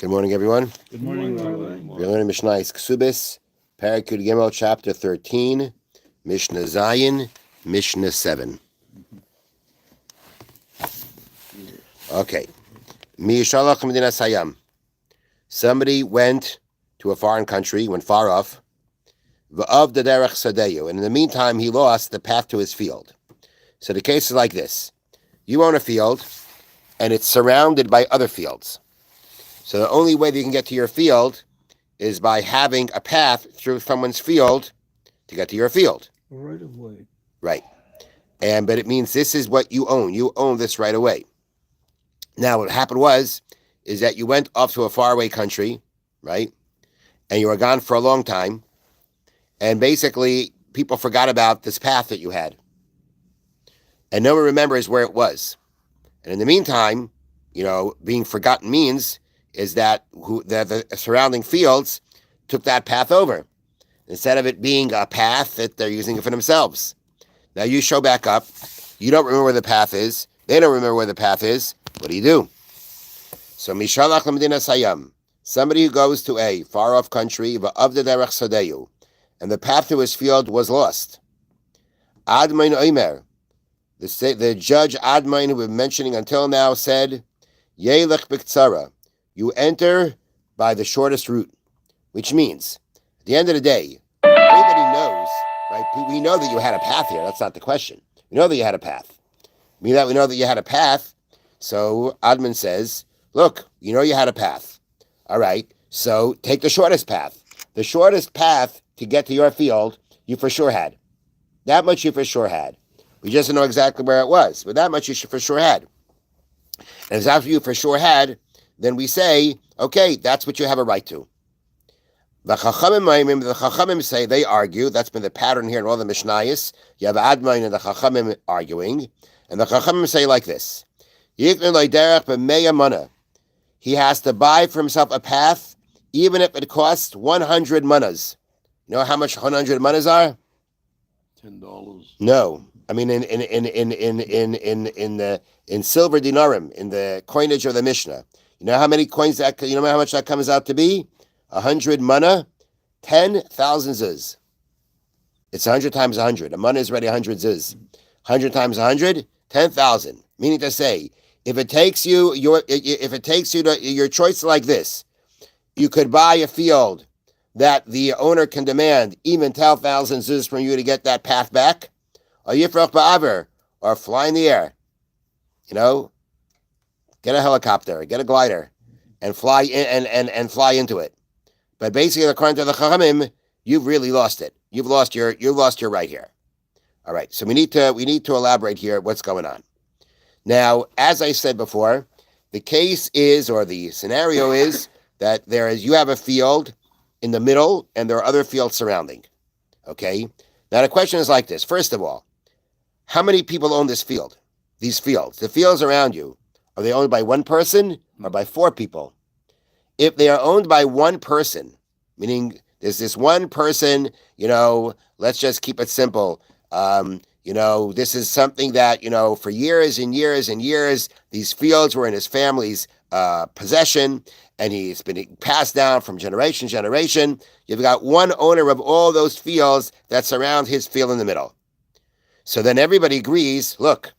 Good morning, everyone. Good morning, Rabbi. We're learning Mishna Kesubos, Parak Yud Gimel, chapter 13, Mishna Zayin, Mishna 7. Okay. Mi Shalach Medinas Hayam. Somebody went to a foreign country, went far off. V'av the derech sadeyu, and in the meantime, he lost the path to his field. So the case is like this: you own a field, and it's surrounded by other fields. So the only way that you can get to your field is by having a path through someone's field to get to your field. Right of way. Right. But it means this is what you own. You own this right away. Now, what happened is that you went off to a faraway country, right? And you were gone for a long time. And basically, people forgot about this path that you had. And no one remembers where it was. And in the meantime, being forgotten means is that the surrounding fields took that path over, instead of it being a path that they're using it for themselves. Now you show back up. You don't remember where the path is. They don't remember where the path is. What do? So Mishalach Lamedinas Hayam, somebody who goes to a far-off country, V'av the derech sadeyu, and the path to his field was lost. Admain Omer, the judge Admain, who we've been mentioning until now, said, Yelech b'ktsara, you enter by the shortest route, which means, at the end of the day, everybody knows, right? We know that you had a path here. That's not the question. We know that you had a path. We know that you had a path. So Adman says, look, you know you had a path. All right, so take the shortest path. The shortest path to get to your field, you for sure had. That much you for sure had. We just don't know exactly where it was, but that much you for sure had. And if that's what you for sure had, then we say, okay, that's what you have a right to. The Chachamim say, they argue, that's been the pattern here in all the Mishnayos. You have Admain and the Chachamim arguing, and the Chachamim say like this: he has to buy for himself a path, even if it costs 100 manas. You know how much 100 manas are? $10. No, I mean in silver dinarim, in the coinage of the Mishnah. You know how many coins that? You know how much that comes out to be? 100 mana, 10,000 zuz. It's 100 times 100. A mana is already 100 zuz. 100 times 100, 10,000. Meaning to say, if it takes you to your choice like this, you could buy a field that the owner can demand even 10,000 zuz from you to get that path back, or yifrach ba'aver, or fly in the air. Get a helicopter, get a glider, and fly in and fly into it. But basically, according to the Chachamim, you've really lost it. You've lost your right here. All right, so we need to elaborate here what's going on. Now, as I said before, the case is, or the scenario is, that you have a field in the middle and there are other fields surrounding. Okay? Now the question is like this. First of all, how many people own this field? These fields. The fields around you, are they owned by one person or by four people? If they are owned by one person, meaning there's this one person, let's just keep it simple. This is something that, for years and years and years, these fields were in his family's possession, and he's been passed down from generation to generation. You've got one owner of all those fields that surround his field in the middle. So then everybody agrees, look,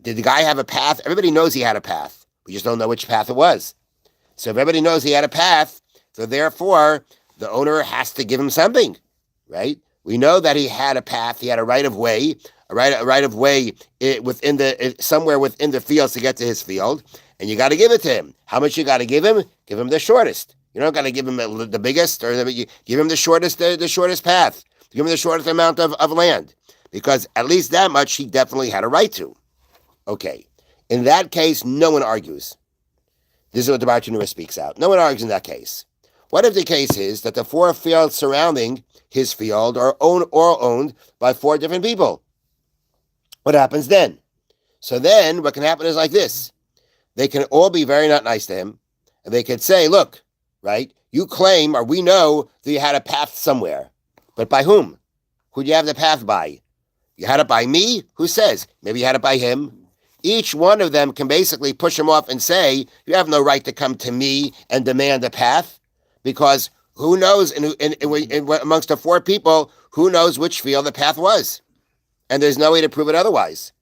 did the guy have a path? Everybody knows he had a path. We just don't know which path it was. So if everybody knows he had a path, so therefore the owner has to give him something, right? We know that he had a path. He had a right of way, somewhere within the fields to get to his field, and you got to give it to him. How much you got to give him? Give him the shortest. You don't got to give him the biggest, you give him the shortest path. Give him the shortest amount of land, because at least that much he definitely had a right to. Okay, in that case, no one argues. This is what the Bartanura speaks out. No one argues in that case. What if the case is that the four fields surrounding his field are owned by four different people? What happens then? So then what can happen is like this. They can all be very not nice to him, and they could say, look, right, you claim, or we know that you had a path somewhere, but by whom? Who do you have the path by? You had it by me? Who says? Maybe you had it by him. each one of them can basically push him off and say, you have no right to come to me and demand a path, because who knows, amongst the four people, who knows which field the path was? And there's no way to prove it otherwise.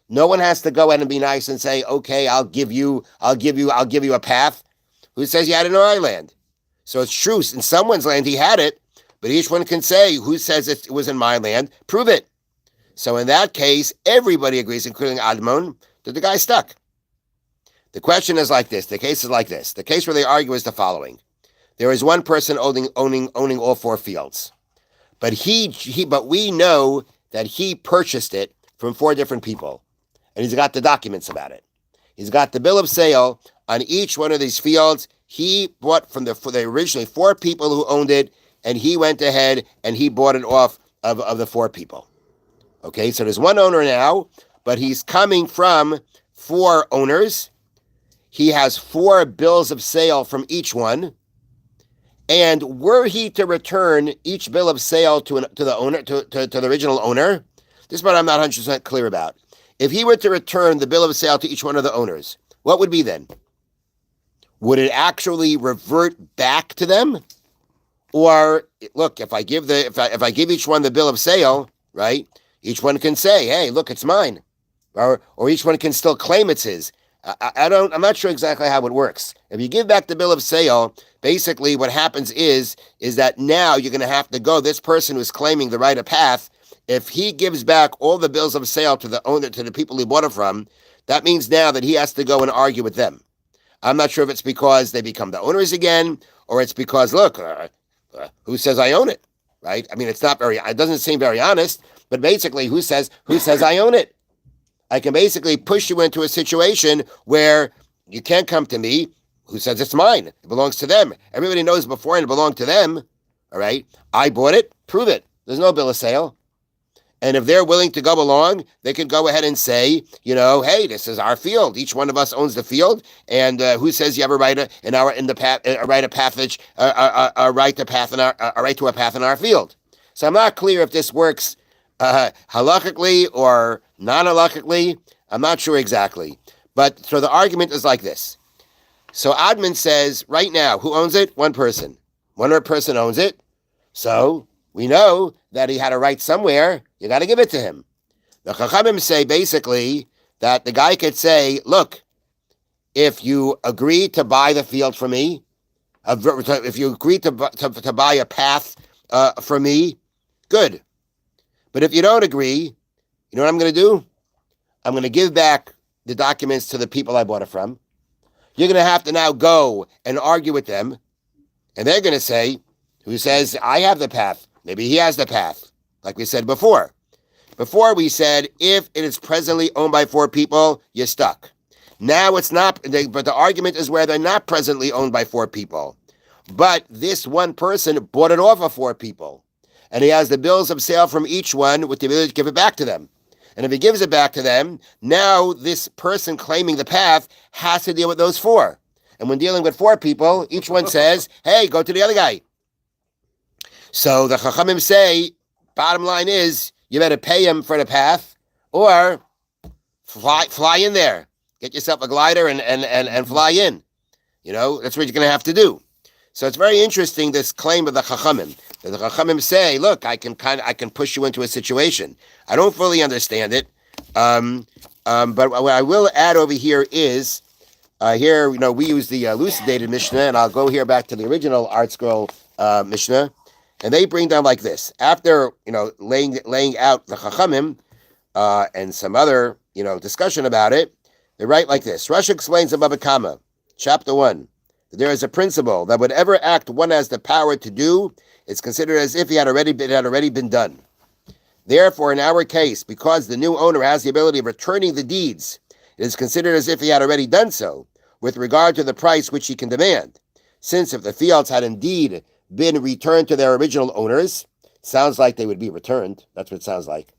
No one has to go in and be nice and say, okay, I'll give you a path. Who says you had it in my land? So it's true. In someone's land, he had it, but each one can say, who says it was in my land? Prove it. So in that case, everybody agrees, including Admon, that the guy's stuck. The question is like this. The case is like this. The case where they argue is the following. There is one person owning all four fields, but but we know that he purchased it from four different people, and he's got the documents about it. He's got the bill of sale on each one of these fields. He bought from the originally four people who owned it, and he went ahead and he bought it off of the four people. Okay, so there's one owner now, but he's coming from four owners. He has four bills of sale from each one. And were he to return each bill of sale to the owner, to the original owner, this is what I'm not 100% clear about. If he were to return the bill of sale to each one of the owners, what would be then? Would it actually revert back to them? Or look, if I give each one the bill of sale, right? Each one can say, "Hey, look, it's mine," or each one can still claim it's his. I'm not sure exactly how it works. If you give back the bill of sale, basically what happens is that now you're going to have to go. This person who's claiming the right of path, if he gives back all the bills of sale to the owner, to the people he bought it from, that means now that he has to go and argue with them. I'm not sure if it's because they become the owners again, or it's because, look, who says I own it, right? I mean, it doesn't seem very honest, but basically, who says I own it? I can basically push you into a situation where you can't come to me. Who says it's mine? It belongs to them. Everybody knows beforehand it belonged to them. All right. I bought it. Prove it. There's no bill of sale. And if they're willing to go along, they can go ahead and say, hey, this is our field. Each one of us owns the field. And who says you have a right to a right to a path in our field? So I'm not clear if this works halakhically or non-halakhically. I'm not sure exactly. But so the argument is like this. So Admin says, right now, who owns it? One person. One person owns it. So we know that he had a right somewhere. You got to give it to him. The Chachamim say basically that the guy could say, look, if you agree to buy the field from me, if you agree to buy a path from me, good. But if you don't agree, you know what I'm going to do? I'm going to give back the documents to the people I bought it from. You're going to have to now go and argue with them. And they're going to say, who says I have the path? Maybe he has the path, like we said before. Before we said, if it is presently owned by four people, you're stuck. Now it's not, but the argument is where they're not presently owned by four people. But this one person bought it off of four people. And he has the bills of sale from each one with the ability to give it back to them. And if he gives it back to them, now this person claiming the path has to deal with those four. And when dealing with four people, each one says, hey, go to the other guy. So the Chachamim say, bottom line is, you better pay him for the path or fly in there. Get yourself a glider and fly in. That's what you're going to have to do. So it's very interesting, this claim of the Chachamim. The Chachamim say, look, I can push you into a situation. I don't fully understand it. But what I will add over here is, here, we use the elucidated Mishnah, and I'll go here back to the original Art Scroll Mishnah, and they bring down like this. After, laying out the Chachamim and some other, discussion about it, they write like this. Rashi explains in Baba Kama, chapter 1, that there is a principle that whatever act one has the power to do, it's considered as if it had already been done. Therefore, in our case, because the new owner has the ability of returning the deeds, it is considered as if he had already done so, with regard to the price which he can demand. Since if the fields had indeed been returned to their original owners, sounds like they would be returned, that's what it sounds like,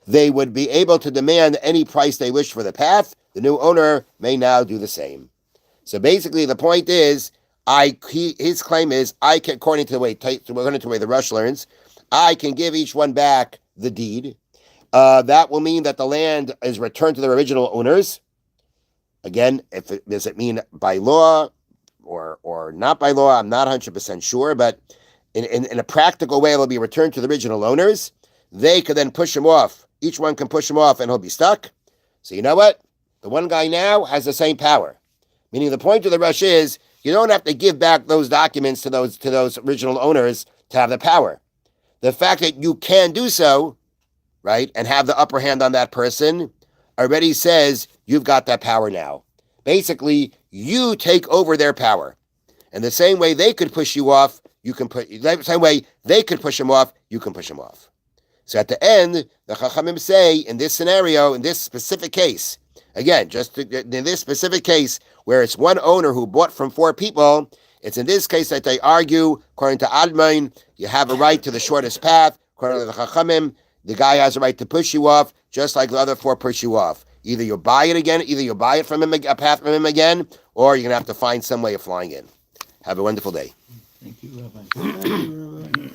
they would be able to demand any price they wish for the path. The new owner may now do the same. So basically the point is, his claim is, according to the way the Rush learns, I can give each one back the deed. that will mean that the land is returned to their original owners. Again, does it mean by law or not by law? I'm not 100% sure, but in a practical way, it'll be returned to the original owners. They could then push him off. Each one can push him off, and he'll be stuck. So you know what? The one guy now has the same power. Meaning the point of the rush is you don't have to give back those documents to those original owners to have the power. The fact that you can do so, right, and have the upper hand on that person already says you've got that power now. Basically, you take over their power. And the same way they could push you off, you can put the same way they could push him off, you can push him off. So at the end, the Chachamim say in this scenario, in this specific case, again, just in this specific case where it's one owner who bought from four people, it's in this case that they argue, according to Admain, you have a right to the shortest path. According to the Chachamim, the guy has a right to push you off, just like the other four push you off. Either you buy it again, either you buy it from him, a path from him again, or you're going to have to find some way of flying in. Have a wonderful day. Thank you, Rabbi. Thank you, Rabbi.